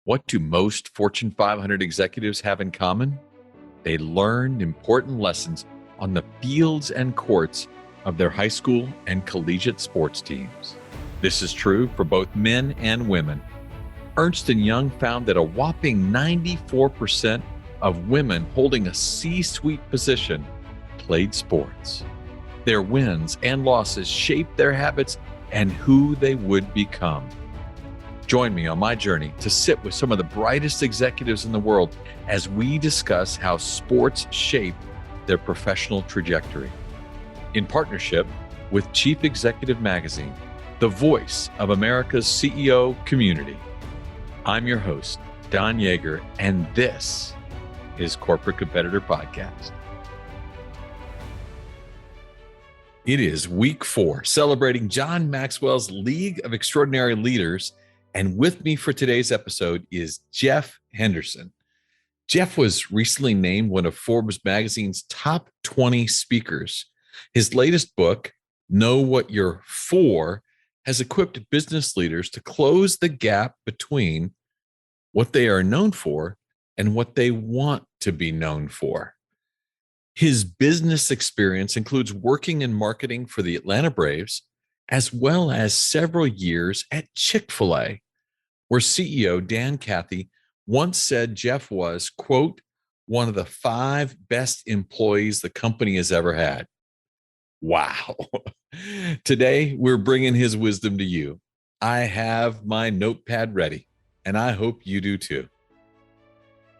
What do most Fortune 500 executives have in common? They learned important lessons on the fields and courts of their high school and collegiate sports teams. This is true for both men and women. Ernst & Young found that a whopping 94% of women holding a C-suite position played sports. Their wins and losses shaped their habits and who they would become. Join me on my journey to sit with some of the brightest executives in the world as we discuss how sports shape their professional trajectory. In partnership with Chief Executive Magazine, the voice of America's CEO community. I'm your host, Don Yeager, and this is Corporate Competitor Podcast. It is week 4, celebrating John Maxwell's League of Extraordinary Leaders. And with me for today's episode is Jeff Henderson. Jeff was recently named one of Forbes magazine's top 20 speakers. His latest book, Know What You're For, has equipped business leaders to close the gap between what they are known for and what they want to be known for. His business experience includes working in marketing for the Atlanta Braves, as well as several years at Chick-Fil-A, where CEO Dan Cathy once said Jeff was, quote, one of the 5 best employees the company has ever had. Wow. Today, we're bringing his wisdom to you. I have my notepad ready, and I hope you do too.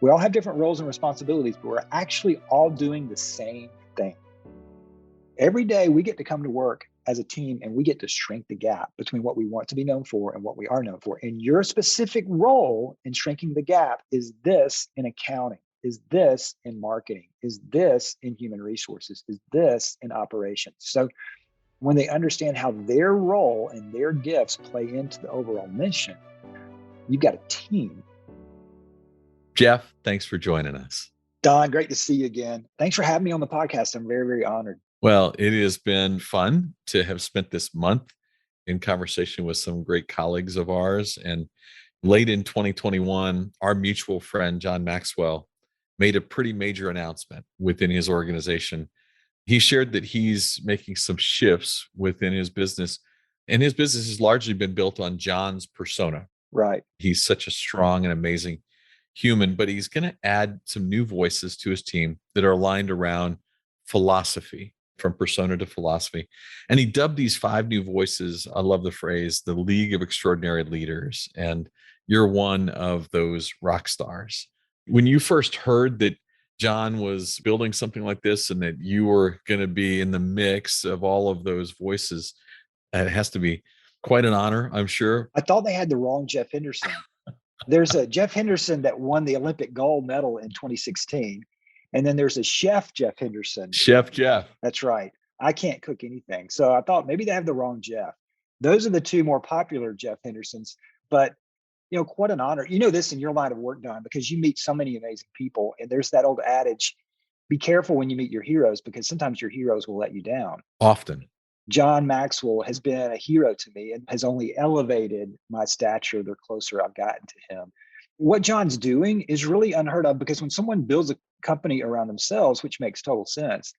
We all have different roles and responsibilities, but we're actually all doing the same thing. Every day we get to come to work as a team and we get to shrink the gap between what we want to be known for and what we are known for. And your specific role in shrinking the gap is this in accounting, is this in marketing, is this in human resources, is this in operations. So when they understand how their role and their gifts play into the overall mission, you've got a team. Jeff, thanks for joining us. Don, great to see you again. Thanks for having me on the podcast. I'm very, very honored. Well, it has been fun to have spent this month in conversation with some great colleagues of ours. And late in 2021, our mutual friend, John Maxwell, made a pretty major announcement within his organization. He shared that he's making some shifts within his business, and his business has largely been built on John's persona. Right. He's such a strong and amazing human, but he's going to add some new voices to his team that are aligned around philosophy, from persona to philosophy. And he dubbed these 5 new voices, I love the phrase, the League of Extraordinary Leaders. And you're one of those rock stars. When you first heard that John was building something like this and that you were going to be in the mix of all of those voices, it has to be quite an honor, I'm sure. I thought they had the wrong Jeff Henderson. There's a Jeff Henderson that won the Olympic gold medal in 2016. And then there's a Chef Jeff Henderson. Chef Jeff. That's right. I can't cook anything. So I thought maybe they have the wrong Jeff. Those are the 2 more popular Jeff Hendersons. But, quite an honor. You know this in your line of work, Don, because you meet so many amazing people. And there's that old adage, be careful when you meet your heroes, because sometimes your heroes will let you down. Often. John Maxwell has been a hero to me and has only elevated my stature the closer I've gotten to him. What John's doing is really unheard of, because when someone builds a company around themselves, which makes total sense,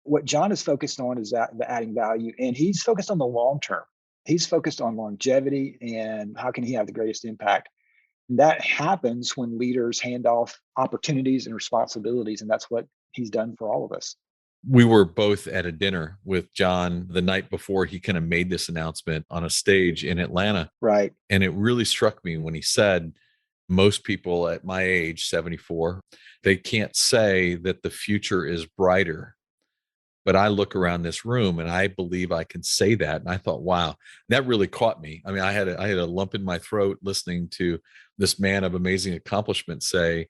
what John is focused on is adding value, and he's focused on the long term. He's focused on longevity and how can he have the greatest impact. And that happens when leaders hand off opportunities and responsibilities, and that's what he's done for all of us. We were both at a dinner with John the night before he kind of made this announcement on a stage in Atlanta. Right. And it really struck me when he said, most people at my age, 74, they can't say that the future is brighter. But I look around this room and I believe I can say that. And I thought, wow, that really caught me. I mean, I had a lump in my throat listening to this man of amazing accomplishment say,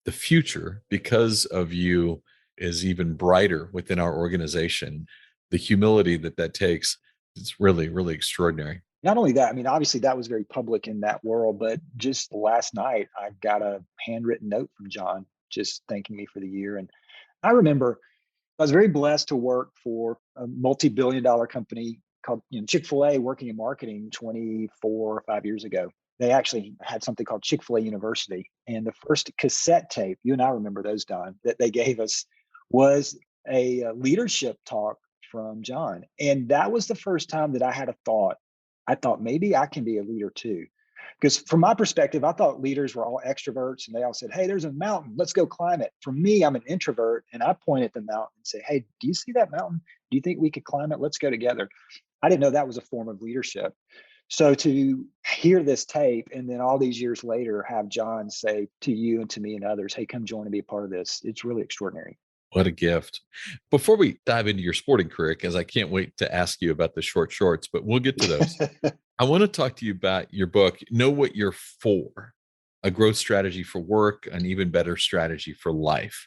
the future, because of you, is even brighter within our organization. The humility that takes, it's really, really extraordinary. Not only that, I mean, obviously that was very public in that world, but just last night, I got a handwritten note from John just thanking me for the year. And I remember I was very blessed to work for a multi-billion-dollar company called Chick-fil-A, working in marketing 24 or 5 years ago. They actually had something called Chick-fil-A University. And the first cassette tape, you and I remember those, Don, that they gave us was a leadership talk from John. And that was the first time that I had a thought. I thought maybe I can be a leader too. Because from my perspective, I thought leaders were all extroverts and they all said, hey, there's a mountain, let's go climb it. For me, I'm an introvert and I point at the mountain and say, hey, do you see that mountain? Do you think we could climb it? Let's go together. I didn't know that was a form of leadership. So to hear this tape and then all these years later have John say to you and to me and others, hey, come join and be a part of this, it's really extraordinary. What a gift. Before we dive into your sporting career, because I can't wait to ask you about the short shorts, but we'll get to those. I want to talk to you about your book, Know What You're For, a growth strategy for work, an even better strategy for life.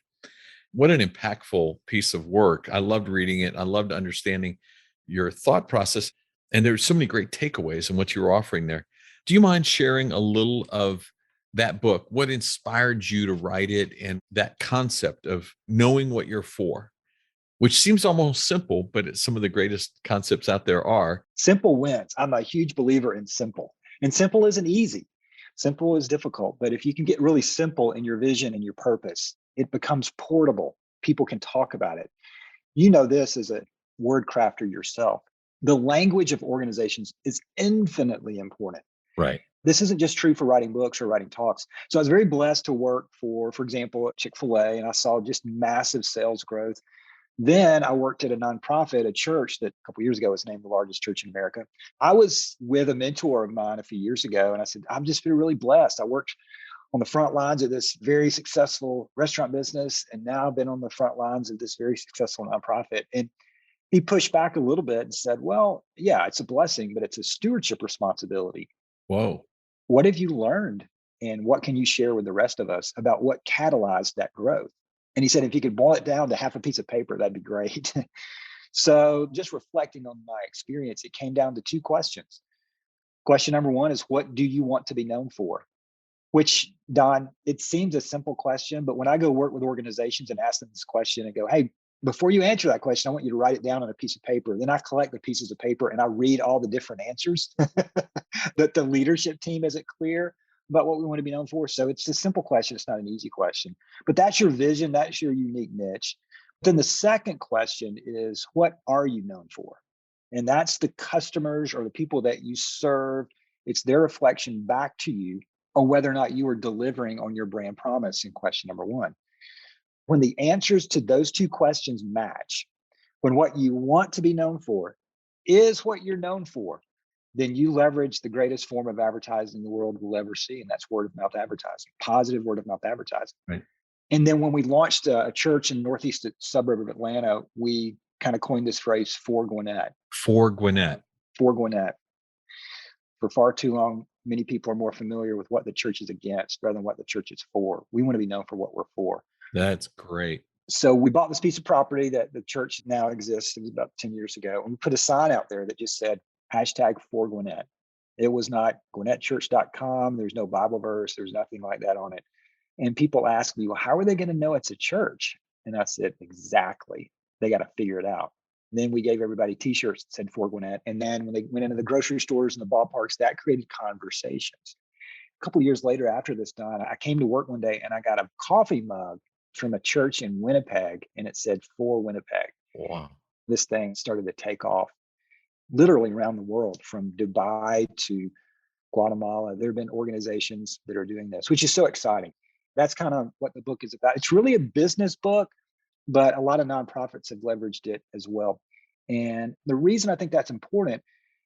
What an impactful piece of work. I loved reading it. I loved understanding your thought process. And there's so many great takeaways in what you were offering there. Do you mind sharing a little of that book? What inspired you to write it and that concept of knowing what you're for, which seems almost simple, but it's some of the greatest concepts out there are. Simple wins. I'm a huge believer in simple. And simple isn't easy. Simple is difficult. But if you can get really simple in your vision and your purpose, it becomes portable. People can talk about it. You know this as a word crafter yourself. The language of organizations is infinitely important. Right. This isn't just true for writing books or writing talks. So I was very blessed to work for example, at Chick-fil-A, and I saw just massive sales growth. Then I worked at a nonprofit, a church that a couple of years ago was named the largest church in America. I was with a mentor of mine a few years ago, and I said, I'm just feeling really blessed. I worked on the front lines of this very successful restaurant business, and now I've been on the front lines of this very successful nonprofit. And he pushed back a little bit and said, well, yeah, it's a blessing, but it's a stewardship responsibility. Whoa. What have you learned? And what can you share with the rest of us about what catalyzed that growth? And he said, if you could boil it down to half a piece of paper, that'd be great. So just reflecting on my experience, it came down to two questions. Question number one is, what do you want to be known for? Which, Don, it seems a simple question, but when I go work with organizations and ask them this question and go, hey, before you answer that question, I want you to write it down on a piece of paper. Then I collect the pieces of paper and I read all the different answers that the leadership team isn't clear about what we want to be known for. So it's a simple question. It's not an easy question, but that's your vision. That's your unique niche. Then the second question is, what are you known for? And that's the customers or the people that you serve. It's their reflection back to you on whether or not you are delivering on your brand promise in question number one. When the answers to those two questions match, when what you want to be known for is what you're known for, then you leverage the greatest form of advertising the world will ever see, and that's word of mouth advertising, positive word of mouth advertising. Right. And then when we launched a church in the northeast suburb of Atlanta, we kind of coined this phrase, for Gwinnett. For Gwinnett. For Gwinnett. For far too long, many people are more familiar with what the church is against rather than what the church is for. We want to be known for what we're for. That's great. So we bought this piece of property that the church now exists. It was about 10 years ago. And we put a sign out there that just said, hashtag for Gwinnett. It was not GwinnettChurch.com. There's no Bible verse. There's nothing like that on it. And people ask me, well, how are they going to know it's a church? And I said, exactly. They got to figure it out. And then we gave everybody t-shirts that said for Gwinnett. And then when they went into the grocery stores and the ballparks, that created conversations. A couple of years later after this done, I came to work one day and I got a coffee mug from a church in Winnipeg, and it said for Winnipeg. Wow. This thing started to take off literally around the world, from Dubai to Guatemala. There have been organizations that are doing this, which is so exciting. That's kind of what the book is about. It's really a business book, but a lot of nonprofits have leveraged it as well. And the reason I think that's important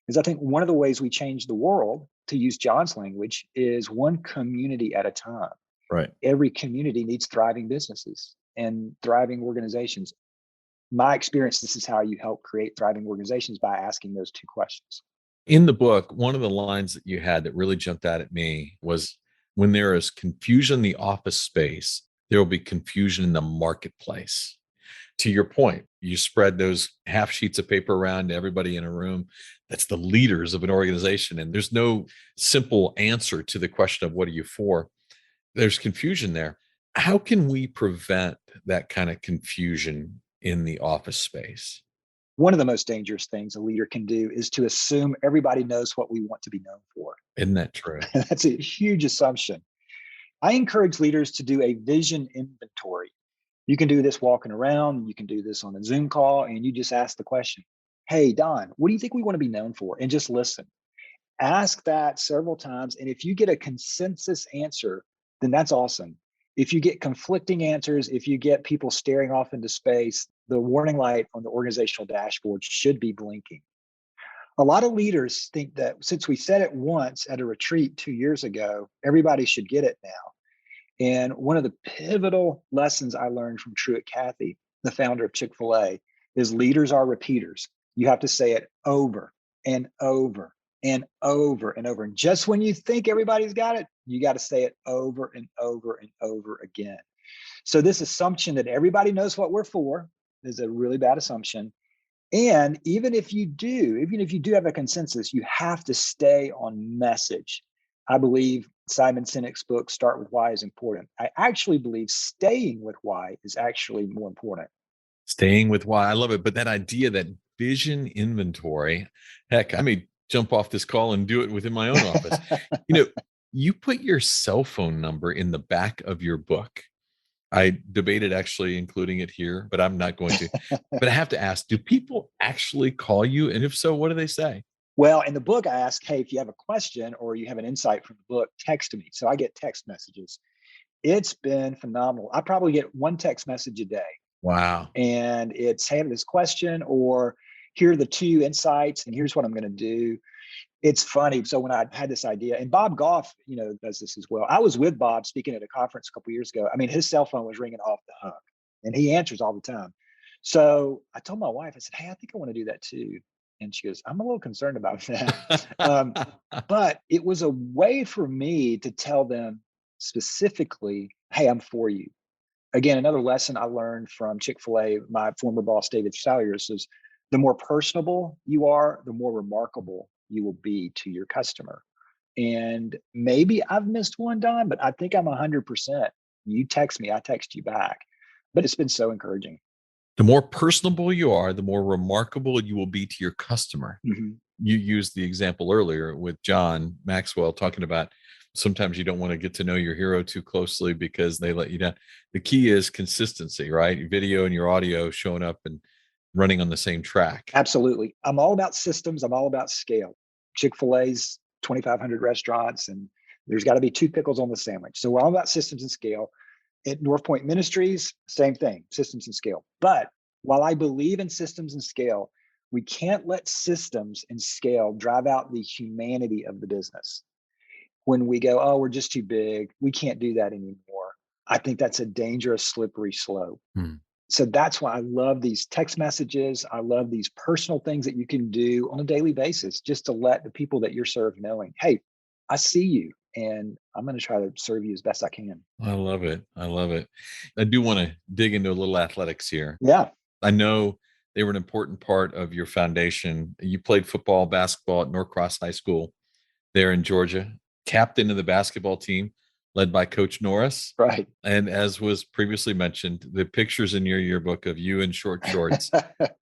is I think one of the ways we change the world, to use John's language, is one community at a time. Right. Every community needs thriving businesses and thriving organizations. My experience, this is how you help create thriving organizations, by asking those two questions. In the book, one of the lines that you had that really jumped out at me was, when there is confusion in the office space, there will be confusion in the marketplace. To your point, you spread those half sheets of paper around to everybody in a room. That's the leaders of an organization. And there's no simple answer to the question of what are you for? There's confusion there. How can we prevent that kind of confusion in the office space? One of the most dangerous things a leader can do is to assume everybody knows what we want to be known for. Isn't that true? That's a huge assumption. I encourage leaders to do a vision inventory. You can do this walking around, you can do this on a Zoom call, and you just ask the question, hey, Don, what do you think we want to be known for? And just listen. Ask that several times. And if you get a consensus answer, then that's awesome. If you get conflicting answers, if you get people staring off into space, the warning light on the organizational dashboard should be blinking. A lot of leaders think that since we said it once at a retreat 2 years ago, everybody should get it now. And one of the pivotal lessons I learned from Cathy, the founder of Chick-fil-A, is leaders are repeaters. You have to say it over and over and over and over. And just when you think everybody's got it, you got to say it over and over and over again. So this assumption that everybody knows what we're for is a really bad assumption. And even if you do have a consensus, you have to stay on message. I believe Simon Sinek's book, Start With Why, is important. I actually believe staying with why is actually more important. Staying with why. I love it. But that idea, that vision inventory, heck, I may jump off this call and do it within my own office. You put your cell phone number in the back of your book. I debated actually including it here, but I'm not going to. But I have to ask, do people actually call you? And if so, what do they say? Well, in the book, I ask, hey, if you have a question or you have an insight from the book, text me. So I get text messages. It's been phenomenal. I probably get one text message a day. Wow. And it's, hey, I have this question, or here are the 2 insights, and here's what I'm going to do. It's funny. So when I had this idea, and Bob Goff, does this as well. I was with Bob speaking at a conference a couple of years ago. I mean, his cell phone was ringing off the hook, and he answers all the time. So I told my wife, I said, hey, I think I want to do that too. And she goes, I'm a little concerned about that. But it was a way for me to tell them specifically, hey, I'm for you. Again, another lesson I learned from Chick-fil-A, my former boss, David Salyers, is the more personable you are, the more remarkable you will be to your customer. And maybe I've missed one, Don, but I think I'm 100%. You text me, I text you back. But it's been so encouraging. The more personable you are, the more remarkable you will be to your customer. Mm-hmm. You used the example earlier with John Maxwell talking about sometimes you don't want to get to know your hero too closely because they let you down. The key is consistency, right? Your video and your audio showing up and running on the same track. Absolutely. I'm all about systems. I'm all about scale. Chick-fil-A's 2,500 restaurants, and there's got to be 2 pickles on the sandwich. So we're all about systems and scale. At North Point Ministries, same thing, systems and scale. But while I believe in systems and scale, we can't let systems and scale drive out the humanity of the business. When we go, oh, we're just too big, we can't do that anymore. I think that's a dangerous, slippery slope. So that's why I love these text messages. I love these personal things that you can do on a daily basis, just to let the people that you're served knowing, hey, I see you, and I'm going to try to serve you as best I can. I love it. I love it. I do want to dig into a little athletics here. Yeah. I know they were an important part of your foundation. You played football, basketball at Norcross High School there in Georgia, captain of the basketball team led by Coach Norris. Right. And as was previously mentioned, the pictures in your yearbook of you in short shorts,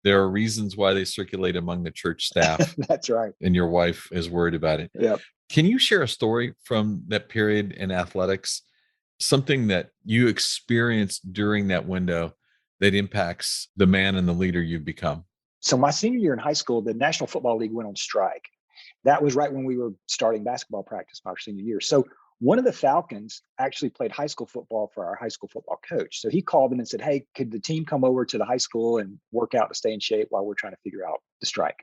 there are reasons why they circulate among the church staff. That's right. And your wife is worried about it. Yep. Can you share a story from that period in athletics, something that you experienced during that window that impacts the man and the leader you've become? So my senior year in high school, the National Football League went on strike. That was right when we were starting basketball practice my senior year. So one of the Falcons actually played high school football for our high school football coach. So he called them and said, hey, could the team come over to the high school and work out to stay in shape while we're trying to figure out the strike?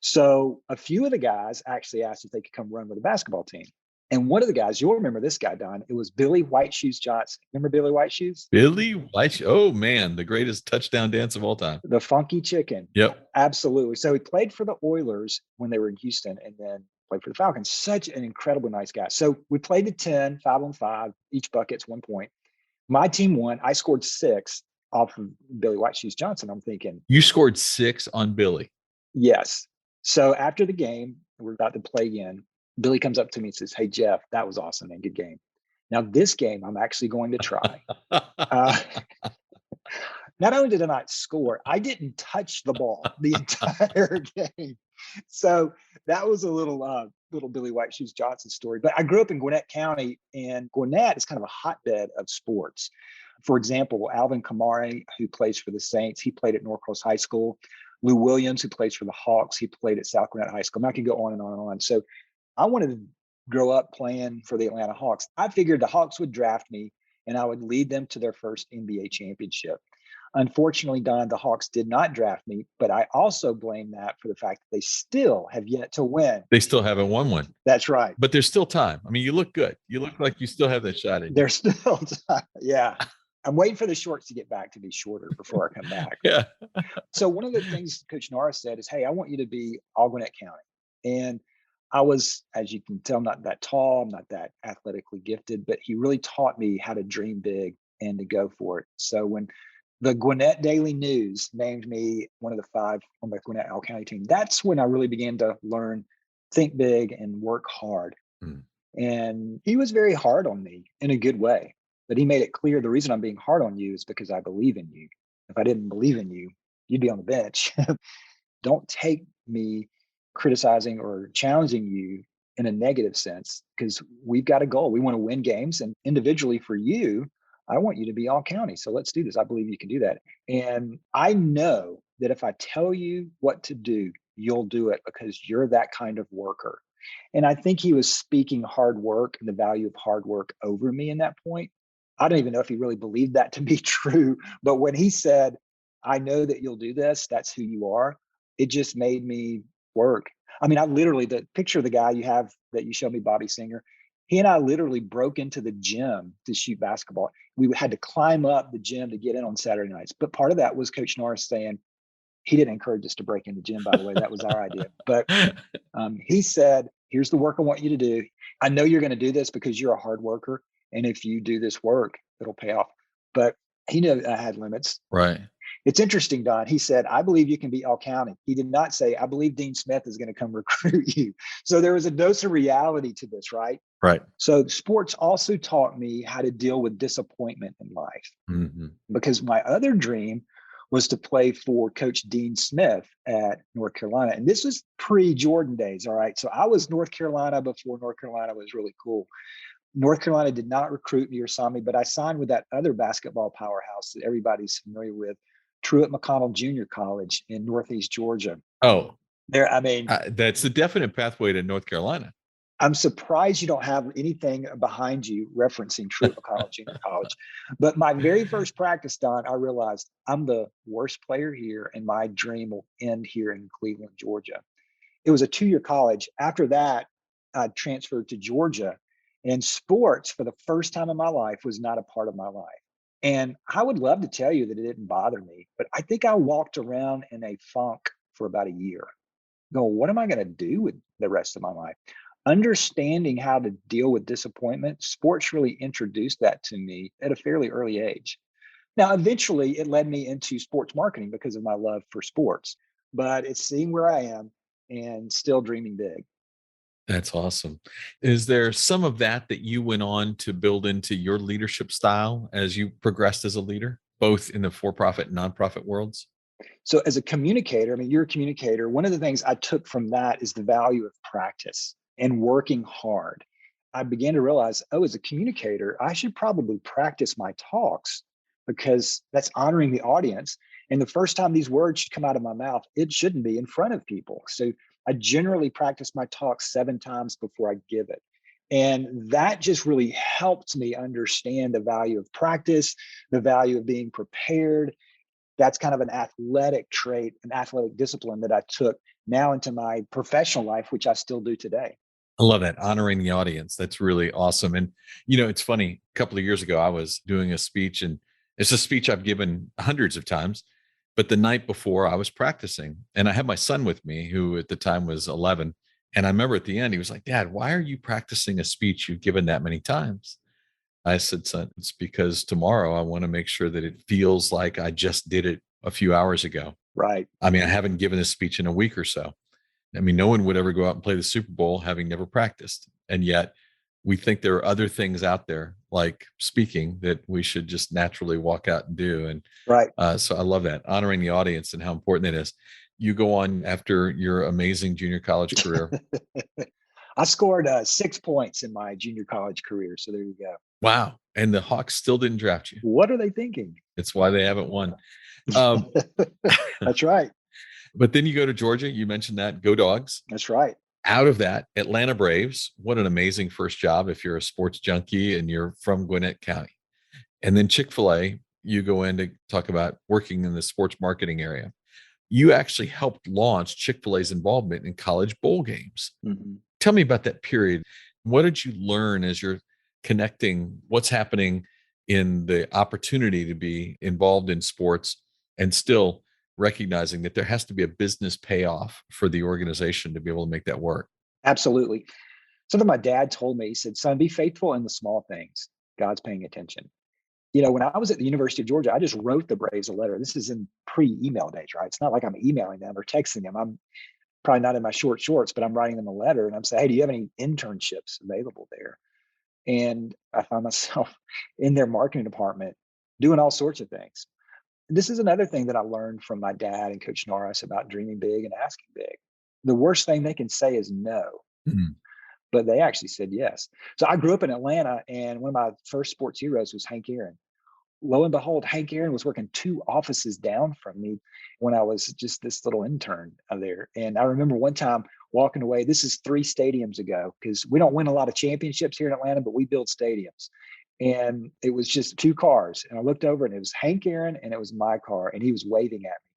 So a few of the guys actually asked if they could come run with the basketball team. And one of the guys, you'll remember this guy, Don, it was Billy White Shoes Johnson. Remember Billy White Shoes? Billy White Shoes. Oh, man, the greatest touchdown dance of all time. The funky chicken. Yep. Absolutely. So he played for the Oilers when they were in Houston and then played for the Falcons. Such an incredibly nice guy. So we played to 10, 5-on-5. Each bucket's 1 point. My team won. I scored 6 off of Billy White Shoes Johnson. I'm thinking. You scored 6 on Billy? Yes. So after the game, we're about to play again. Billy comes up to me and says, hey, Jeff, that was awesome, man. Good game. Now, this game, I'm actually going to try. Not only did I not score, I didn't touch the ball the entire game. So that was a little Billy White Shoes Johnson story. But I grew up in Gwinnett County, and Gwinnett is kind of a hotbed of sports. For example, Alvin Kamara, who plays for the Saints, he played at Norcross High School. Lou Williams, who plays for the Hawks, he played at South Gwinnett High School. And I could go on and on and on. So I wanted to grow up playing for the Atlanta Hawks. I figured the Hawks would draft me and I would lead them to their first NBA championship. Unfortunately, Don, the Hawks did not draft me, but I also blame that for the fact that they still have yet to win. They still haven't won one. That's right. But there's still time. I mean, you look good. You look like you still have that shot in you. There's still time. Yeah. I'm waiting for the shorts to get back to be shorter before I come back. Yeah. So one of the things Coach Norris said is, hey, I want you to be all Gwinnett County. And I was, as you can tell, not that tall, I'm not that athletically gifted, but he really taught me how to dream big and to go for it. So when the Gwinnett Daily News named me one of the 5 on the Gwinnett All County team, that's when I really began to learn, think big and work hard. Mm. And he was very hard on me in a good way, but he made it clear the reason I'm being hard on you is because I believe in you. If I didn't believe in you, you'd be on the bench. Don't take me criticizing or challenging you in a negative sense, because we've got a goal. We want to win games, and individually for you, I want you to be all county. So let's do this. I believe you can do that. And I know that if I tell you what to do, you'll do it because you're that kind of worker. And I think he was speaking hard work and the value of hard work over me in that point. I don't even know if he really believed that to be true. But when he said, I know that you'll do this, that's who you are, it just made me work. I mean, I literally, the picture of the guy you have that you showed me, Bobby Singer, he and I literally broke into the gym to shoot basketball. We had to climb up the gym to get in on Saturday nights. But part of that was Coach Norris saying, he didn't encourage us to break in the gym, by the way. That was our idea. But he said, here's the work I want you to do. I know you're going to do this because you're a hard worker. And if you do this work, it'll pay off. But he knew I had limits. Right. It's interesting, Don. He said, I believe you can be all county. He did not say, I believe Dean Smith is going to come recruit you. So there was a dose of reality to this, right? Right. So sports also taught me how to deal with disappointment in life. Mm-hmm. Because my other dream was to play for Coach Dean Smith at North Carolina. And this was pre-Jordan days, all right? So I was North Carolina before North Carolina was really cool. North Carolina did not recruit me or sign me, but I signed with that other basketball powerhouse that everybody's familiar with, Truett McConnell Junior College in Northeast Georgia. Oh, there. I mean, that's a definite pathway to North Carolina. I'm surprised you don't have anything behind you referencing Truett McConnell Junior College. But my very first practice, Don, I realized I'm the worst player here, and my dream will end here in Cleveland, Georgia. It was a 2-year college. After that, I transferred to Georgia, and sports for the first time in my life was not a part of my life. And I would love to tell you that it didn't bother me, but I think I walked around in a funk for about a year. Going, what am I going to do with the rest of my life? Understanding how to deal with disappointment, sports really introduced that to me at a fairly early age. Now, eventually, it led me into sports marketing because of my love for sports, but it's seeing where I am and still dreaming big. That's awesome. Is there some of that you went on to build into your leadership style as you progressed as a leader, both in the for-profit and nonprofit worlds? So as a communicator, I mean, you're a communicator. One of the things I took from that is the value of practice and working hard. I began to realize, as a communicator, I should probably practice my talks because that's honoring the audience. And the first time these words should come out of my mouth, it shouldn't be in front of people. So I generally practice my talk 7 times before I give it. And that just really helped me understand the value of practice, the value of being prepared. That's kind of an athletic trait, an athletic discipline that I took now into my professional life, which I still do today. I love that, honoring the audience. That's really awesome. And, it's funny, a couple of years ago, I was doing a speech, and it's a speech I've given hundreds of times. But the night before, I was practicing, and I had my son with me, who at the time was 11. And I remember at the end, he was like, Dad, why are you practicing a speech you've given that many times? I said, son, it's because tomorrow I want to make sure that it feels like I just did it a few hours ago. Right. I mean, I haven't given this speech in a week or so. I mean, no one would ever go out and play the Super Bowl having never practiced. And yet we think there are other things out there like speaking that we should just naturally walk out and do. And Right. so I love that, honoring the audience and how important it is. You go on after your amazing junior college career. I scored 6 points in my junior college career. So there you go. Wow. And the Hawks still didn't draft you. What are they thinking? It's why they haven't won. Um, That's right. but then you go to Georgia. You mentioned that. Go Dogs. That's right. Out of that, Atlanta Braves. What an amazing first job if you're a sports junkie and you're from Gwinnett County. And then Chick-fil-A, you go in to talk about working in the sports marketing area. You actually helped launch Chick-fil-A's involvement in college bowl games. Mhm. Tell me about that period. What did you learn as you're connecting what's happening in the opportunity to be involved in sports and still recognizing that there has to be a business payoff for the organization to be able to make that work? Absolutely. Something my dad told me, he said, son, be faithful in the small things. God's paying attention. When I was at the University of Georgia, I just wrote the Braves a letter. This is in pre-email days, right? It's not like I'm emailing them or texting them. I'm probably not in my short shorts, but I'm writing them a letter and I'm saying, hey, do you have any internships available there? And I found myself in their marketing department doing all sorts of things. This is another thing that I learned from my dad and Coach Norris about dreaming big and asking big. The worst thing they can say is no, Mhm. but they actually said yes. So I grew up in Atlanta, and one of my first sports heroes was Hank Aaron. Lo and behold, Hank Aaron was working 2 offices down from me when I was just this little intern there. And I remember one time walking away. This is 3 stadiums ago, because we don't win a lot of championships here in Atlanta, but we build stadiums. And it was just 2 cars. And I looked over and it was Hank Aaron and it was my car. And he was waving at me.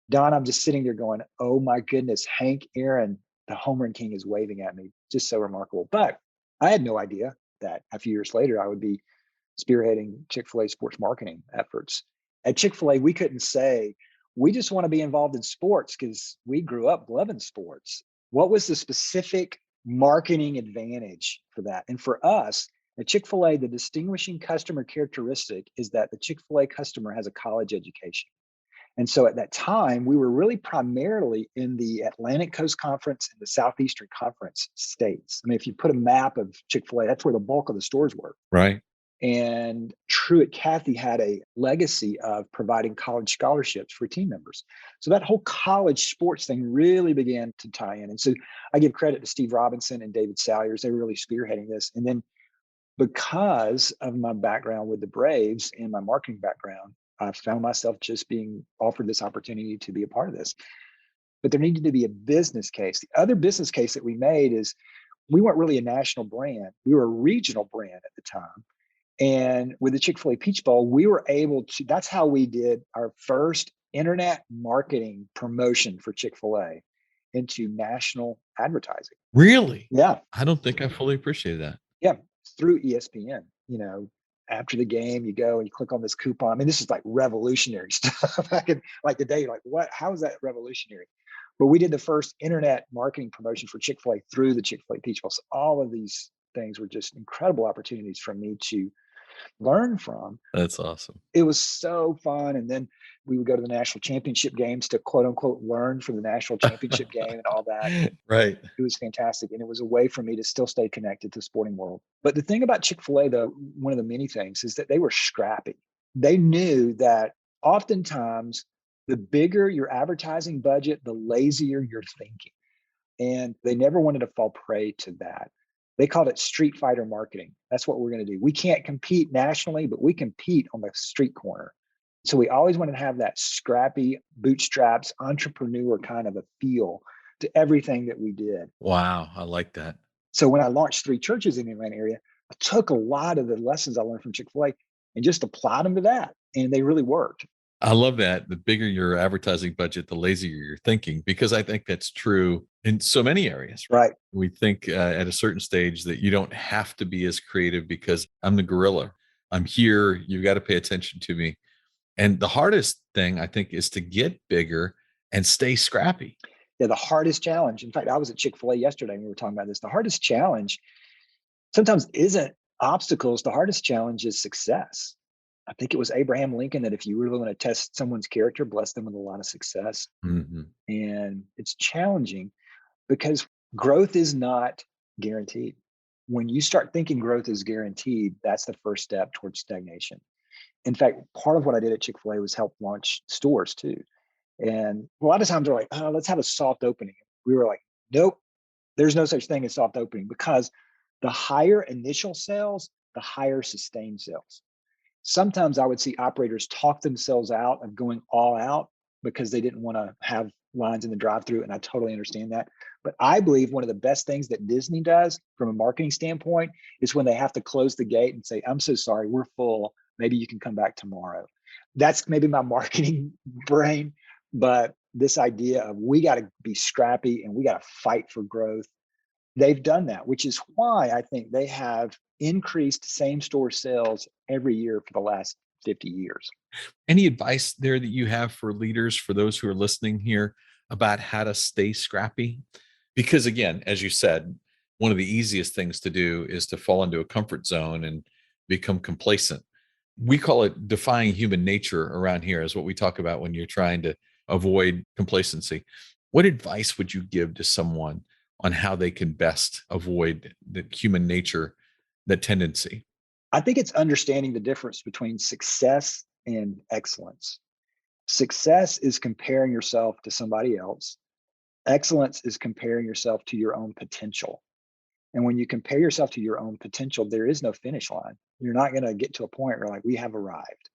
Don, I'm just sitting there going, oh my goodness, Hank Aaron, the home run king, is waving at me. Just so remarkable. But I had no idea that a few years later I would be spearheading Chick-fil-A sports marketing efforts. At Chick-fil-A, we couldn't say, we just want to be involved in sports because we grew up loving sports. What was the specific marketing advantage for that? And for us, at Chick-fil-A, the distinguishing customer characteristic is that the Chick-fil-A customer has a college education. And so at that time, we were really primarily in the Atlantic Coast Conference and the Southeastern Conference states. I mean, if you put a map of Chick-fil-A, that's where the bulk of the stores were. Right. And Truett Cathy had a legacy of providing college scholarships for team members. So that whole college sports thing really began to tie in. And so I give credit to Steve Robinson and David Salyers. They were really spearheading this. And then because of my background with the Braves and my marketing background, I found myself just being offered this opportunity to be a part of this. But there needed to be a business case. The other business case that we made is we weren't really a national brand. We were a regional brand at the time. And with the Chick-fil-A Peach Bowl, we were able to, that's how we did our first internet marketing promotion for Chick-fil-A into national advertising. Really? Yeah. I don't think I fully appreciated that. Yeah. Through ESPN. After the game, you go and you click on this coupon. I mean, this is like revolutionary stuff. Back in like the day, like, what? How is that revolutionary? But we did the first internet marketing promotion for Chick-fil-A through the Chick-fil-A Peach Bowl. So all of these things were just incredible opportunities for me to learn from. That's awesome. It was so fun. And then we would go to the national championship games to quote unquote learn from the national championship game and all that. Right. It was fantastic. And it was a way for me to still stay connected to the sporting world. But the thing about Chick-fil-A, though, one of the many things is that they were scrappy. They knew that oftentimes the bigger your advertising budget, the lazier you're thinking. And they never wanted to fall prey to that. They called it street fighter marketing. That's what we're going to do. We can't compete nationally, but we compete on the street corner. So we always wanted to have that scrappy, bootstraps, entrepreneur kind of a feel to everything that we did. Wow. I like that. So when I launched 3 churches in the Atlanta area, I took a lot of the lessons I learned from Chick-fil-A and just applied them to that. And they really worked. I love that. The bigger your advertising budget, the lazier you're thinking, because I think that's true in so many areas. Right. We think at a certain stage that you don't have to be as creative because I'm the gorilla. I'm here. You've got to pay attention to me. And the hardest thing, I think, is to get bigger and stay scrappy. Yeah, the hardest challenge. In fact, I was at Chick-fil-A yesterday and we were talking about this. The hardest challenge sometimes isn't obstacles. The hardest challenge is success. I think it was Abraham Lincoln that if you really want to test someone's character, bless them with a lot of success. Mm-hmm. And it's challenging because growth is not guaranteed. When you start thinking growth is guaranteed, that's the first step towards stagnation. In fact, part of what I did at Chick-fil-A was help launch stores too. And a lot of times they're like, oh, let's have a soft opening. We were like, nope, there's no such thing as soft opening, because the higher initial sales, the higher sustained sales. Sometimes I would see operators talk themselves out of going all out because they didn't want to have lines in the drive-through, and I totally understand that. But I believe one of the best things that Disney does from a marketing standpoint is when they have to close the gate and say, I'm so sorry, we're full. Maybe you can come back tomorrow. That's maybe my marketing brain, but this idea of we got to be scrappy and we got to fight for growth, they've done that, which is why I think they have increased same store sales every year for the last 50 years. Any advice there that you have for leaders, for those who are listening here, about how to stay scrappy? Because again, as you said, one of the easiest things to do is to fall into a comfort zone and become complacent. We call it defying human nature around here, is what we talk about when you're trying to avoid complacency. What advice would you give to someone on how they can best avoid the human nature, that tendency? I think it's understanding the difference between success and excellence. Success is comparing yourself to somebody else. Excellence is comparing yourself to your own potential. And when you compare yourself to your own potential, there is no finish line. You're not going to get to a point where like we have arrived.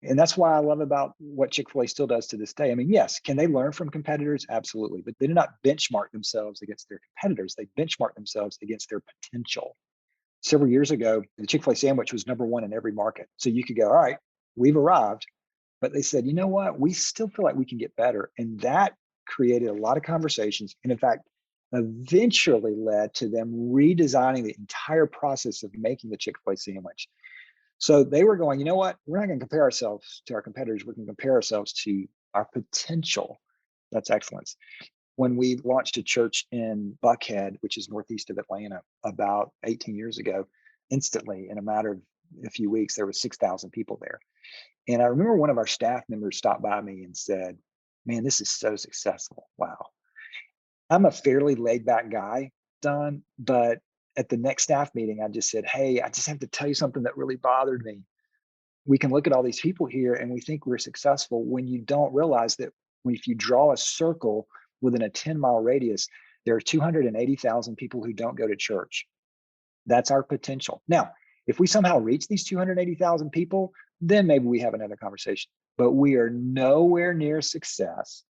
And that's why I love about what Chick-fil-A still does to this day. I mean, yes, can they learn from competitors? Absolutely. But they do not benchmark themselves against their competitors. They benchmark themselves against their potential. Several years ago, the Chick-fil-A sandwich was number one in every market. So you could go, all right, we've arrived. But they said, you know what? We still feel like we can get better. And that created a lot of conversations. And in fact, eventually led to them redesigning the entire process of making the Chick-fil-A sandwich. So they were going, you know what? We're not going to compare ourselves to our competitors. We can compare ourselves to our potential. That's excellence. When we launched a church in Buckhead, which is northeast of Atlanta, about 18 years ago, instantly, in a matter of a few weeks, there was 6,000 people there. And I remember one of our staff members stopped by me and said, man, this is so successful. Wow. I'm a fairly laid back guy, Don, but at the next staff meeting, I just said, hey, I just have to tell you something that really bothered me. We can look at all these people here and we think we're successful when you don't realize that if you draw a circle within a 10-mile radius, there are 280,000 people who don't go to church. That's our potential. Now, if we somehow reach these 280,000 people, then maybe we have another conversation. But we are nowhere near success.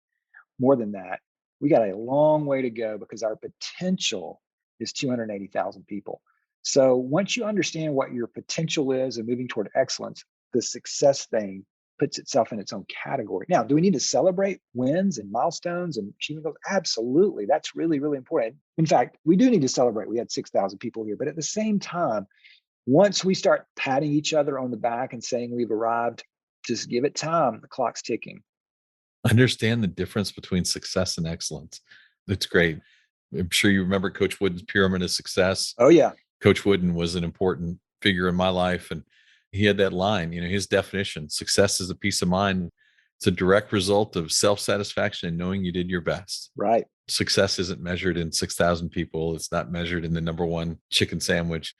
More than that, we got a long way to go because our potential is 280,000 people. So once you understand what your potential is and moving toward excellence, the success thing puts itself in its own category. Now, do we need to celebrate wins and milestones and achievement goals? Absolutely. That's really, really important. In fact, we do need to celebrate. We had 6,000 people here, but at the same time, once we start patting each other on the back and saying we've arrived, just give it time. The clock's ticking. Understand the difference between success and excellence. That's great. I'm sure you remember Coach Wooden's pyramid of success. Oh, yeah. Coach Wooden was an important figure in my life. And he had that line, his definition: success is a peace of mind. It's a direct result of self satisfaction and knowing you did your best. Right. Success isn't measured in 6,000 people. It's not measured in the number one chicken sandwich.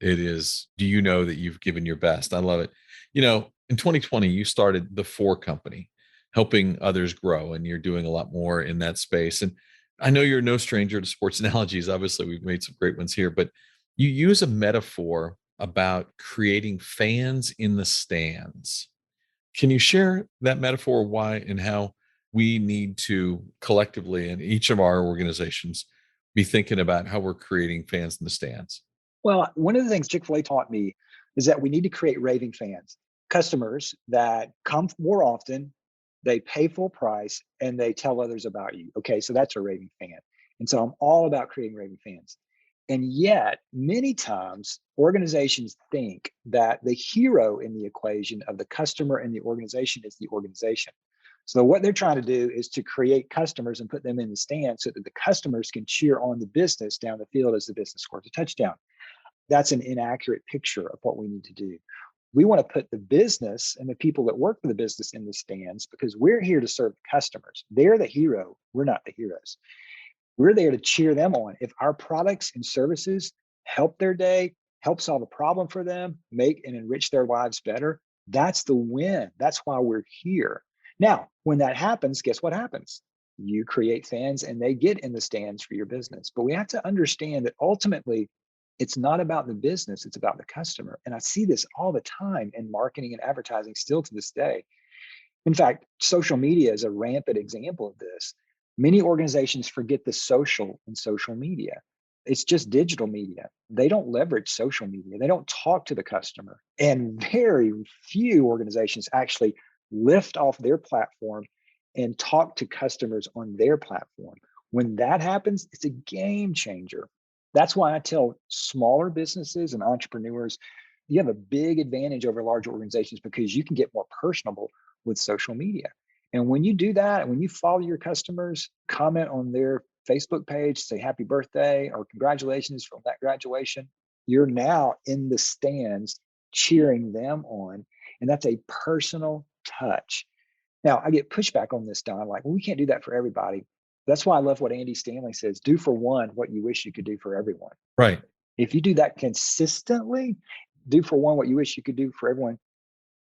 It is, do you know that you've given your best? I love it. In 2020, you started the Four Company, helping others grow, and you're doing a lot more in that space. And I know you're no stranger to sports analogies. Obviously, we've made some great ones here, but you use a metaphor about creating fans in the stands. Can you share that metaphor, why and how we need to collectively in each of our organizations be thinking about how we're creating fans in the stands? Well, one of the things Chick-fil-A taught me is that we need to create raving fans, customers that come more often, they pay full price, and they tell others about you. Okay, so that's a raving fan. And so I'm all about creating raving fans. And yet, many times, organizations think that the hero in the equation of the customer and the organization is the organization. So what they're trying to do is to create customers and put them in the stand so that the customers can cheer on the business down the field as the business scores a touchdown. That's an inaccurate picture of what we need to do. We want to put the business and the people that work for the business in the stands because we're here to serve the customers. They're the hero. We're not the heroes. We're there to cheer them on. If our products and services help their day, help solve a problem for them, make and enrich their lives better, that's the win. That's why we're here. Now, when that happens, guess what happens? You create fans and they get in the stands for your business. But we have to understand that ultimately, it's not about the business, it's about the customer. And I see this all the time in marketing and advertising still to this day. In fact, social media is a rampant example of this. Many organizations forget the social in social media. It's just digital media. They don't leverage social media. They don't talk to the customer. And very few organizations actually lift off their platform and talk to customers on their platform. When that happens, it's a game changer. That's why I tell smaller businesses and entrepreneurs, you have a big advantage over large organizations because you can get more personable with social media. And when you do that, when you follow your customers, comment on their Facebook page, say happy birthday or congratulations from that graduation, you're now in the stands cheering them on. And that's a personal touch. Now, I get pushback on this, Don, like, well, we can't do that for everybody. That's why I love what Andy Stanley says, do for one what you wish you could do for everyone. Right. If you do that consistently, do for one what you wish you could do for everyone,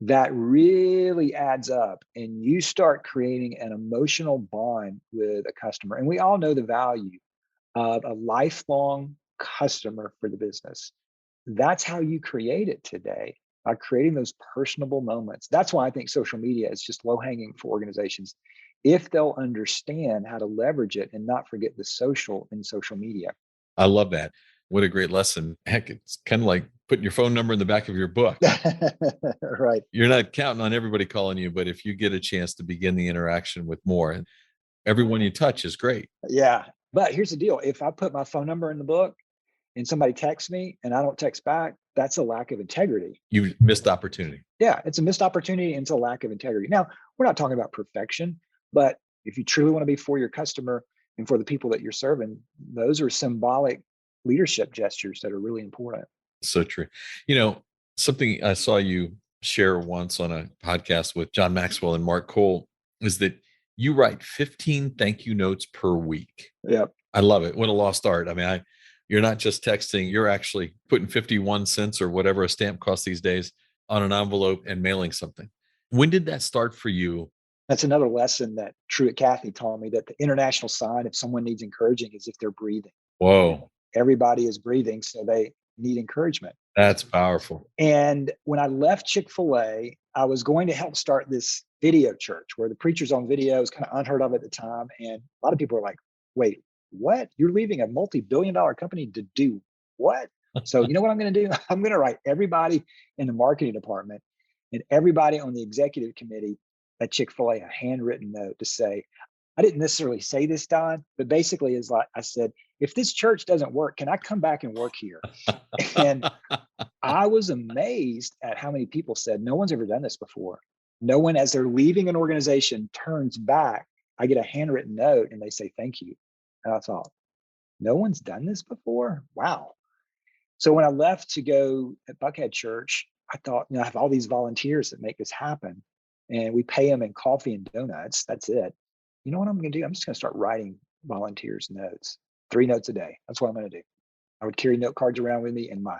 that really adds up and you start creating an emotional bond with a customer. And we all know the value of a lifelong customer for the business. That's how you create it today, by creating those personable moments. That's why I think social media is just low hanging for organizations if they'll understand how to leverage it and not forget the social in social media. I love that. What a great lesson. Heck, it's kind of like putting your phone number in the back of your book. Right. You're not counting on everybody calling you, but if you get a chance to begin the interaction with more, everyone you touch is great. Yeah. But here's the deal. If I put my phone number in the book and somebody texts me and I don't text back, that's a lack of integrity. You missed opportunity. Yeah, it's a missed opportunity and it's a lack of integrity. Now, we're not talking about perfection, but if you truly want to be for your customer and for the people that you're serving, those are symbolic leadership gestures that are really important. So true. You know, something I saw you share once on a podcast with John Maxwell and Mark Cole is that you write 15 thank you notes per week. Yep. I love it. What a lost art. I mean, you're not just texting, you're actually putting 51 cents or whatever a stamp costs these days on an envelope and mailing something. When did that start for you? That's another lesson that Cathy taught me, that the international sign if someone needs encouraging is if they're breathing. Whoa, Everybody is breathing, so they need encouragement. that's powerful. And when I left Chick-fil-A, I was going to help start this video church where the preacher's on video is kind of unheard of at the time. And a lot of people are like, wait, what? You're leaving a multi-billion-dollar company to do what? So you know what I'm going to do? I'm going to write everybody in the marketing department and everybody on the executive committee at Chick-fil-A a handwritten note to say, I didn't necessarily say this, Don, but basically is like I said, if this church doesn't work, can I come back and work here? And I was amazed at how many people said, no one's ever done this before. No one, as they're leaving an organization, turns back. I get a handwritten note and they say, thank you. And I thought, no one's done this before? Wow. So when I left to go at Buckhead Church, I thought, I have all these volunteers that make this happen. And we pay them in coffee and donuts. That's it. You know what I'm going to do? I'm just going to start writing volunteers notes, 3 notes a day. That's what I'm going to do. I would carry note cards around with me in my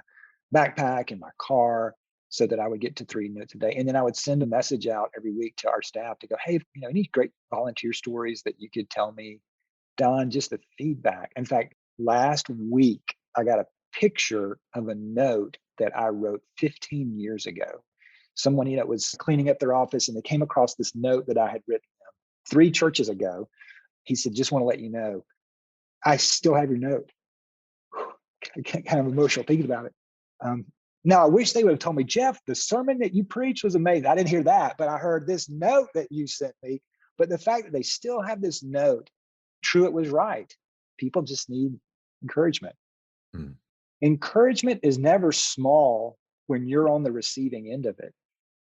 backpack, in my car, so that I would get to 3 notes a day. And then I would send a message out every week to our staff to go, hey, any great volunteer stories that you could tell me? Don, just the feedback. In fact, last week, I got a picture of a note that I wrote 15 years ago. Someone, was cleaning up their office and they came across this note that I had written them 3 churches ago. He said, just want to let you know, I still have your note. Kind of emotional thinking about it. Now, I wish they would have told me, Jeff, the sermon that you preached was amazing. I didn't hear that, but I heard this note that you sent me. But the fact that they still have this note, true, it was right. People just need encouragement. Mm. Encouragement is never small when you're on the receiving end of it.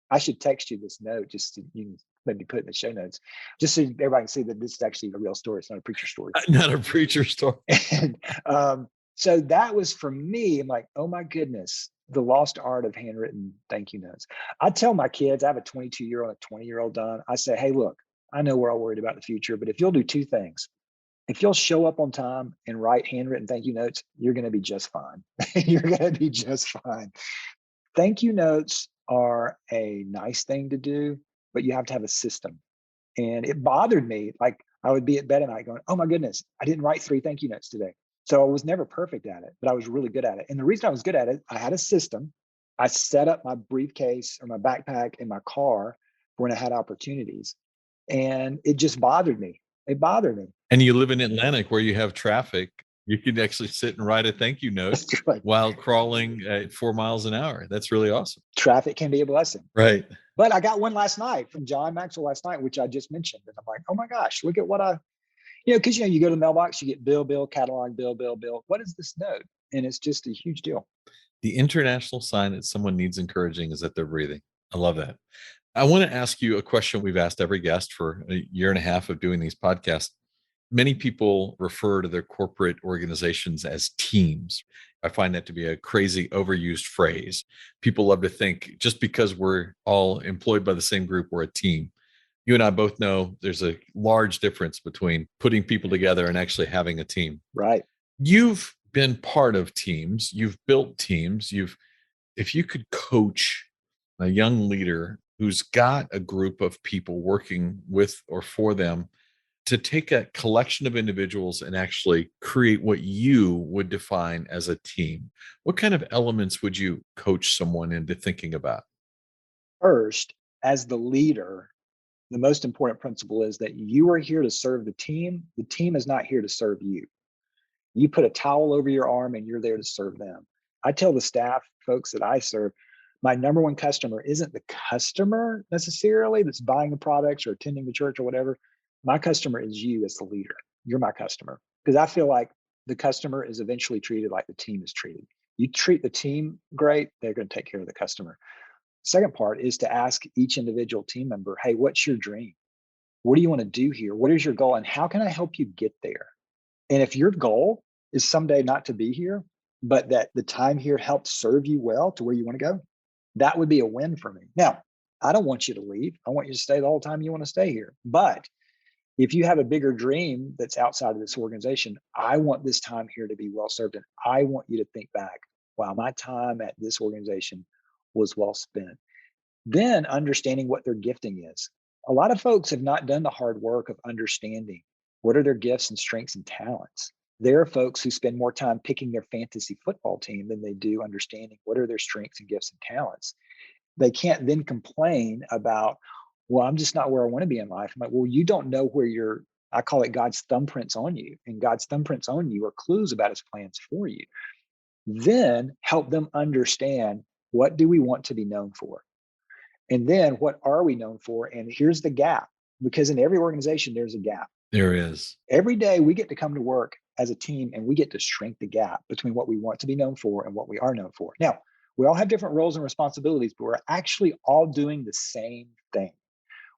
I should text you this note just to, you can maybe put it in the show notes, just so everybody can see that this is actually a real story. It's not a preacher story. Not a preacher story. And, so that was for me. I'm like, oh my goodness, the lost art of handwritten thank you notes. I tell my kids, I have a 22-year-old, a 20-year-old Don. I say, hey, look, I know we're all worried about the future, but if you'll do 2 things, If you'll show up on time and write handwritten thank you notes, you're going to be just fine. You're going to be just fine. Thank you notes are a nice thing to do, but you have to have a system. And it bothered me. Like I would be at bed at night going, oh my goodness, I didn't write 3 thank you notes today. So I was never perfect at it, but I was really good at it. And the reason I was good at it, I had a system. I set up my briefcase or my backpack in my car when I had opportunities. And it just bothered me. It bothered me. And you live in Atlantic where you have traffic. You can actually sit and write a thank you note Like, while crawling at 4 miles an hour. That's really awesome. traffic can be a blessing. Right. But I got one last night from John Maxwell last night, which I just mentioned. And I'm like, oh my gosh, look at what because you go to the mailbox, you get bill, catalog, bill. What is this note? And it's just a huge deal. The international sign that someone needs encouraging is that they're breathing. I love that. I want to ask you a question we've asked every guest for a year and a half of doing these podcasts. Many people refer to their corporate organizations as teams. I find that to be a crazy overused phrase. People love to think just because we're all employed by the same group, we're a team. You and I both know there's a large difference between putting people together and actually having a team. Right. You've been part of teams, you've built teams, if you could coach a young leader who's got a group of people working with or for them to take a collection of individuals and actually create what you would define as a team, what kind of elements would you coach someone into thinking about? First, as the leader, the most important principle is that you are here to serve the team. The team is not here to serve you. You put a towel over your arm and you're there to serve them. I tell the staff folks that I serve, my number one customer isn't the customer necessarily that's buying the products or attending the church or whatever. My customer is you as the leader. You're my customer because I feel like the customer is eventually treated like the team is treated. You treat the team great, they're going to take care of the customer. Second part is to ask each individual team member, hey, what's your dream? What do you want to do here? What is your goal? And how can I help you get there? And if your goal is someday not to be here, but that the time here helped serve you well to where you want to go, that would be a win for me. Now, I don't want you to leave. I want you to stay the whole time you want to stay here. But if you have a bigger dream that's outside of this organization, I want this time here to be well served. And I want you to think back, wow, my time at this organization was well spent. Then understanding what their gifting is. A lot of folks have not done the hard work of understanding what are their gifts and strengths and talents. There are folks who spend more time picking their fantasy football team than they do understanding what are their strengths and gifts and talents. They can't then complain about, well, I'm just not where I want to be in life. I'm like, well, you don't know where I call it God's thumbprints on you. And God's thumbprints on you are clues about his plans for you. Then help them understand, what do we want to be known for? And then what are we known for? And here's the gap, because in every organization, there's a gap. There is. Every day we get to come to work as a team and we get to shrink the gap between what we want to be known for and what we are known for. Now, we all have different roles and responsibilities, but we're actually all doing the same thing.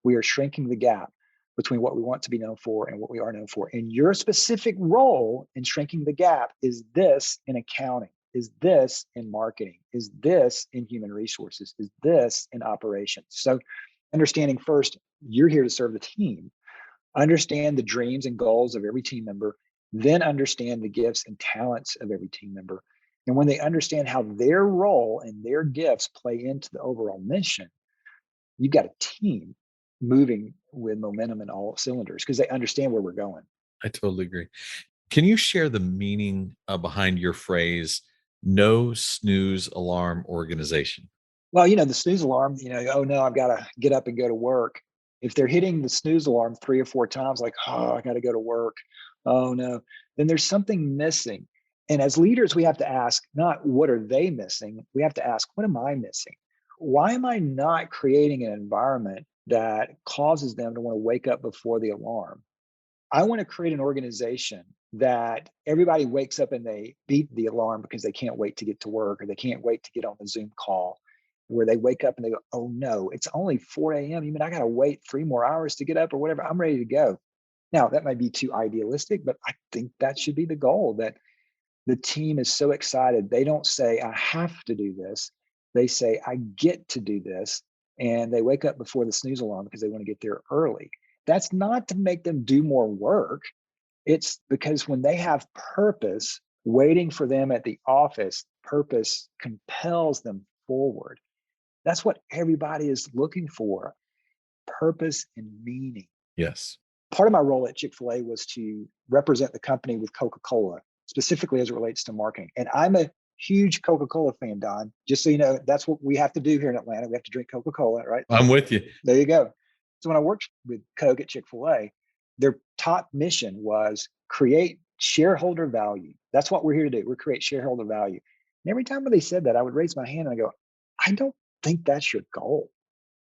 We are shrinking the gap between what we want to be known for and what we are known for. And your specific role in shrinking the gap is this in accounting, is this in marketing, is this in human resources, is this in operations. So understanding first, you're here to serve the team. Understand the dreams and goals of every team member, then understand the gifts and talents of every team member. And when they understand how their role and their gifts play into the overall mission, you've got a team moving with momentum in all cylinders because they understand where we're going. I totally agree. Can you share the meaning behind your phrase, no snooze alarm organization? Well, the snooze alarm, oh no, I've got to get up and go to work. If they're hitting the snooze alarm 3 or 4 times, like, oh, I got to go to work. Oh no, then there's something missing. And as leaders, we have to ask, not what are they missing? We have to ask, what am I missing? Why am I not creating an environment that causes them to want to wake up before the alarm? I want to create an organization that everybody wakes up and they beat the alarm because they can't wait to get to work or they can't wait to get on the Zoom call, where they wake up and they go, oh no, it's only 4 a.m. You mean I got to wait 3 more hours to get up or whatever? I'm ready to go. Now, that might be too idealistic, but I think that should be the goal, that the team is so excited. They don't say, I have to do this. They say, I get to do this. And they wake up before the snooze alarm because they want to get there early. That's not to make them do more work. It's because when they have purpose waiting for them at the office, purpose compels them forward. That's what everybody is looking for, purpose and meaning. Yes. Part of my role at Chick-fil-A was to represent the company with Coca-Cola, specifically as it relates to marketing. And I'm a huge Coca-Cola fan, Don. Just so you know, that's what we have to do here in Atlanta. We have to drink Coca-Cola, right? I'm with you. There you go. So when I worked with Coke at Chick-fil-A, their top mission was create shareholder value. That's what we're here to do. We're create shareholder value. And every time when they said that, I would raise my hand and I go, I don't think that's your goal.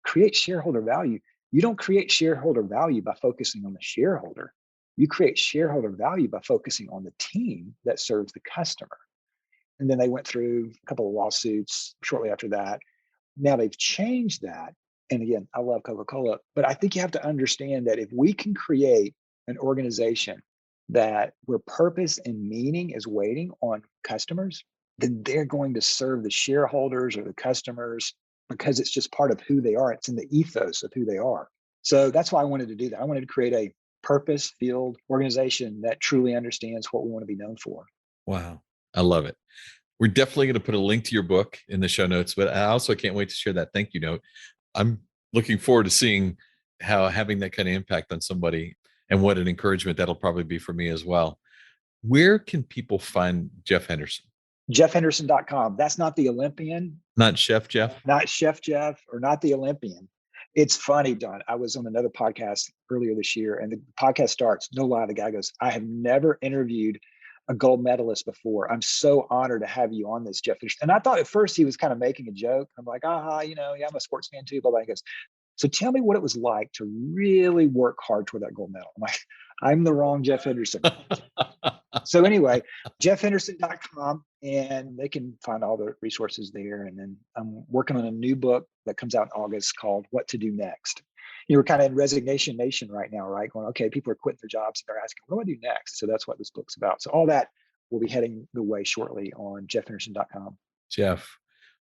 Create shareholder value. You don't create shareholder value by focusing on the shareholder. You create shareholder value by focusing on the team that serves the customer. And then they went through a couple of lawsuits shortly after that. Now they've changed that. And again, I love Coca-Cola, but I think you have to understand that if we can create an organization that where purpose and meaning is waiting on customers, then they're going to serve the shareholders or the customers because it's just part of who they are. It's in the ethos of who they are. So that's why I wanted to do that. I wanted to create a purpose-filled organization that truly understands what we want to be known for. Wow. I love it. We're definitely going to put a link to your book in the show notes, but I also can't wait to share that thank you note. I'm looking forward to seeing how having that kind of impact on somebody and what an encouragement that'll probably be for me as well. Where can people find Jeff Henderson? JeffHenderson.com. That's not the Olympian. Not Chef Jeff? Not Chef Jeff or not the Olympian. It's funny, Don. I was on another podcast earlier this year and the podcast starts, no lie, the guy goes, I have never interviewed a gold medalist before. I'm so honored to have you on this, Jeff. And I thought at first he was kind of making a joke. I'm like, yeah, I'm a sports fan too. Blah, blah. He goes, so tell me what it was like to really work hard toward that gold medal. I'm like, I'm the wrong Jeff Henderson. So anyway, JeffHenderson.com, and they can find all the resources there. And then I'm working on a new book that comes out in August called What to Do Next. We're kind of in resignation nation right now, right? Going, okay, people are quitting their jobs and they're asking, what do I do next? So that's what this book's about. So all that will be heading the way shortly on JeffHenderson.com. Jeff,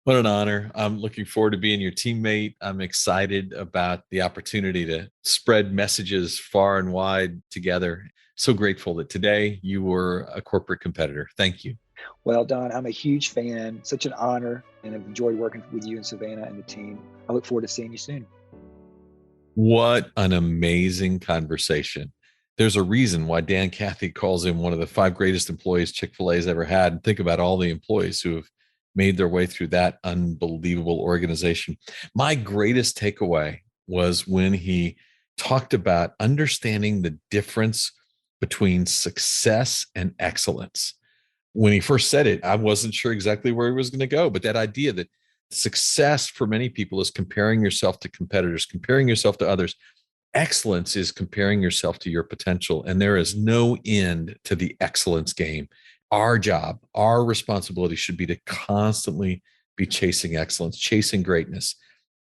what an honor. I'm looking forward to being your teammate. I'm excited about the opportunity to spread messages far and wide together. So grateful that today you were a corporate competitor. Thank you. Well, Don, I'm a huge fan. Such an honor, and I've enjoyed working with you and Savannah and the team. I look forward to seeing you soon. What an amazing conversation. There's a reason why Dan Cathy calls him one of the 5 greatest employees Chick-fil-A has ever had. And think about all the employees who have made their way through that unbelievable organization. My greatest takeaway was when he talked about understanding the difference between success and excellence. When he first said it, I wasn't sure exactly where he was going to go, but that idea that success for many people is comparing yourself to competitors, comparing yourself to others. Excellence is comparing yourself to your potential, and there is no end to the excellence game. Our job, our responsibility should be to constantly be chasing excellence, chasing greatness.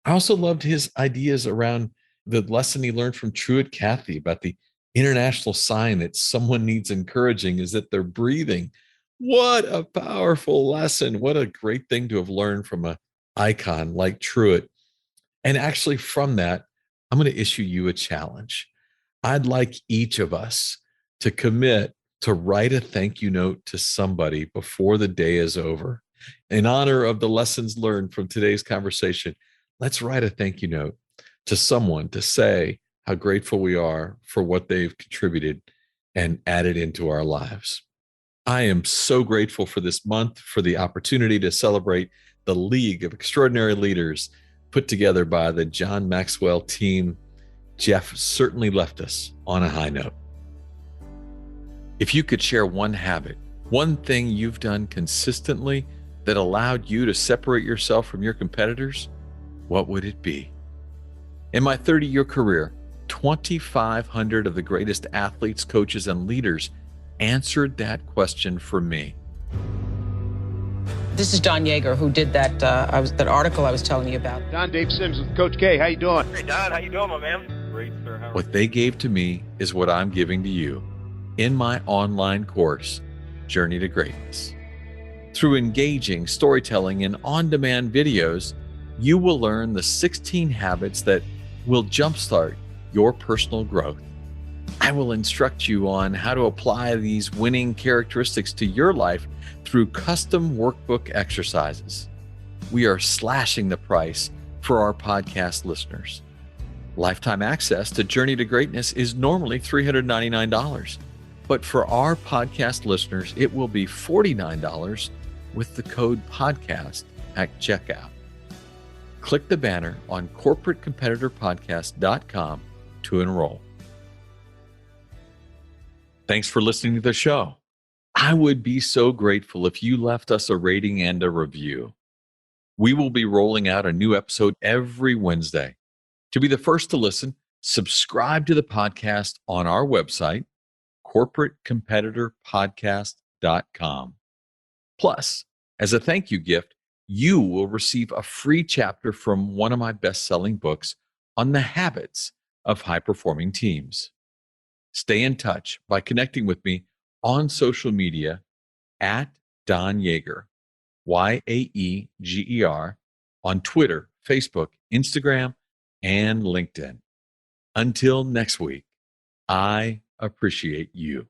I also loved his ideas around the lesson he learned from Truett Cathy about the international sign that someone needs encouraging is that they're breathing. What a powerful lesson. What a great thing to have learned from an icon like Truett. And actually from that, I'm going to issue you a challenge. I'd like each of us to commit to write a thank you note to somebody before the day is over. In honor of the lessons learned from today's conversation, let's write a thank you note to someone to say how grateful we are for what they've contributed and added into our lives. I am so grateful for this month, for the opportunity to celebrate the League of Extraordinary Leaders put together by the John Maxwell team. Jeff certainly left us on a high note. If you could share one habit, one thing you've done consistently that allowed you to separate yourself from your competitors, what would it be? In my 30-year career, 2,500 of the greatest athletes, coaches, and leaders answered that question for me. This is Don Yeager, who did that that article I was telling you about. Don, Dave Sims with Coach K. How you doing? Hey, Don. How you doing, my man? Great, sir. What they gave to me is what I'm giving to you in my online course, Journey to Greatness. Through engaging storytelling and on-demand videos, you will learn the 16 habits that will jumpstart your personal growth. I will instruct you on how to apply these winning characteristics to your life through custom workbook exercises. We are slashing the price for our podcast listeners. Lifetime access to Journey to Greatness is normally $399, but for our podcast listeners, it will be $49 with the code podcast at checkout. Click the banner on corporatecompetitorpodcast.com to enroll. Thanks for listening to the show. I would be so grateful if you left us a rating and a review. We will be rolling out a new episode every Wednesday. To be the first to listen, subscribe to the podcast on our website, corporatecompetitorpodcast.com. Plus, as a thank you gift, you will receive a free chapter from one of my best-selling books on the habits of high-performing teams. Stay in touch by connecting with me on social media at Don Yaeger, Yaeger, on Twitter, Facebook, Instagram, and LinkedIn. Until next week, I appreciate you.